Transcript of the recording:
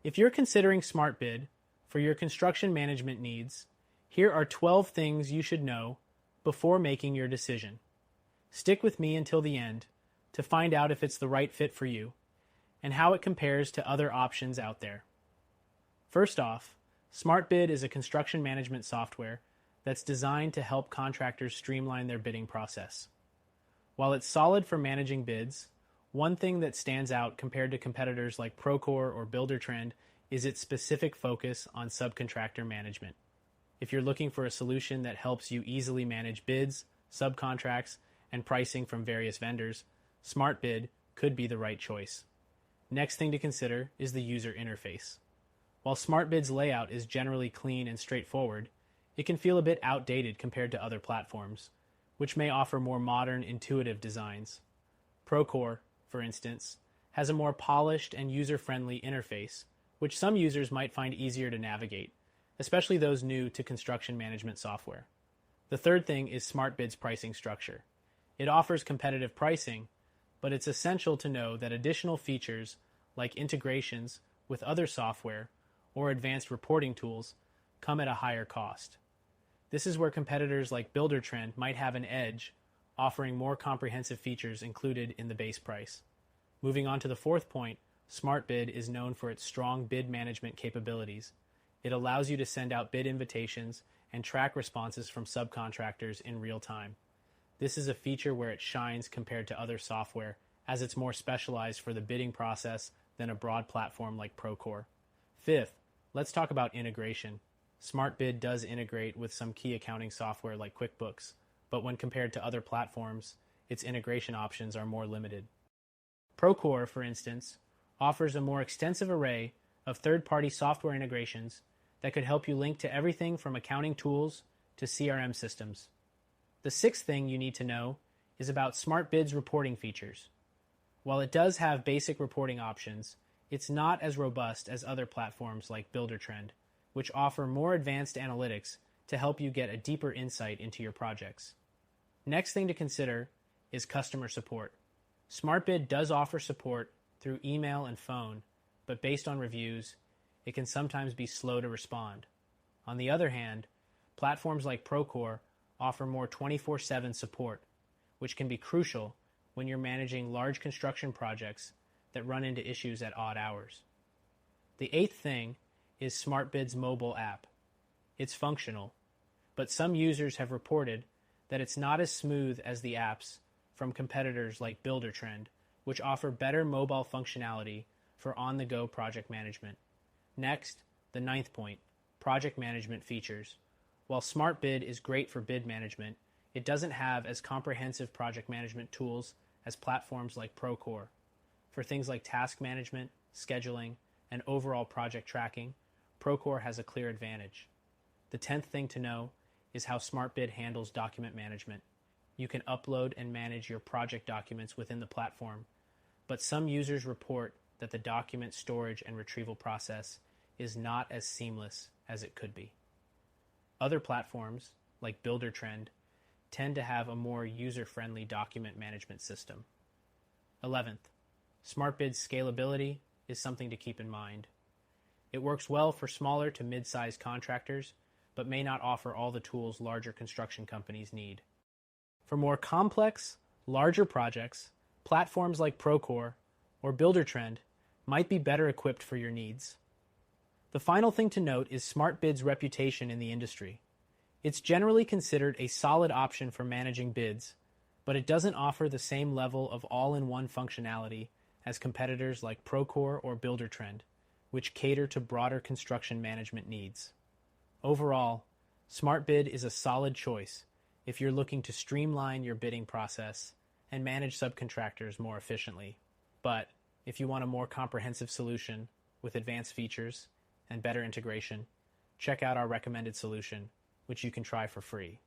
If you're considering SmartBid for your construction management needs, here are 12 things you should know before making your decision. Stick with me until the end to find out if it's the right fit for you and how it compares to other options out there. First off, SmartBid is a construction management software that's designed to help contractors streamline their bidding process. While it's solid for managing bids, one thing that stands out compared to competitors like Procore or Buildertrend is its specific focus on subcontractor management. If you're looking for a solution that helps you easily manage bids, subcontracts, and pricing from various vendors, SmartBid could be the right choice. Next thing to consider is the user interface. While SmartBid's layout is generally clean and straightforward, it can feel a bit outdated compared to other platforms, which may offer more modern, intuitive designs. Procore, for instance, has a more polished and user-friendly interface, which some users might find easier to navigate, especially those new to construction management software. The third thing is SmartBid's pricing structure. It offers competitive pricing, but it's essential to know that additional features like integrations with other software or advanced reporting tools come at a higher cost. This is where competitors like Buildertrend might have an edge, offering more comprehensive features included in the base price. Moving on to the fourth point, SmartBid is known for its strong bid management capabilities. It allows you to send out bid invitations and track responses from subcontractors in real time. This is a feature where it shines compared to other software, as it's more specialized for the bidding process than a broad platform like Procore. Fifth, let's talk about integration. SmartBid does integrate with some key accounting software like QuickBooks, but when compared to other platforms, its integration options are more limited. Procore, for instance, offers a more extensive array of third-party software integrations that could help you link to everything from accounting tools to CRM systems. The sixth thing you need to know is about SmartBid's reporting features. While it does have basic reporting options, it's not as robust as other platforms like Buildertrend, which offer more advanced analytics to help you get a deeper insight into your projects. Next thing to consider is customer support. SmartBid does offer support through email and phone, but based on reviews, it can sometimes be slow to respond. On the other hand, platforms like Procore offer more 24/7 support, which can be crucial when you're managing large construction projects that run into issues at odd hours. The eighth thing is SmartBid's mobile app. It's functional, but some users have reported that it's not as smooth as the apps from competitors like Buildertrend, which offer better mobile functionality for on-the-go project management. Next, the ninth point, project management features. While SmartBid is great for bid management, it doesn't have as comprehensive project management tools as platforms like Procore. For things like task management, scheduling, and overall project tracking, Procore has a clear advantage. The 10th thing to know is how SmartBid handles document management. You can upload and manage your project documents within the platform, but some users report that the document storage and retrieval process is not as seamless as it could be. Other platforms, like Buildertrend, tend to have a more user-friendly document management system. 11th, SmartBid's scalability is something to keep in mind. It works well for smaller to mid-sized contractors, but may not offer all the tools larger construction companies need. For more complex, larger projects, platforms like Procore or Buildertrend might be better equipped for your needs. The final thing to note is SmartBid's reputation in the industry. It's generally considered a solid option for managing bids, but it doesn't offer the same level of all-in-one functionality as competitors like Procore or Buildertrend, which cater to broader construction management needs. Overall, SmartBid is a solid choice if you're looking to streamline your bidding process and manage subcontractors more efficiently. But if you want a more comprehensive solution with advanced features and better integration, check out our recommended solution, which you can try for free.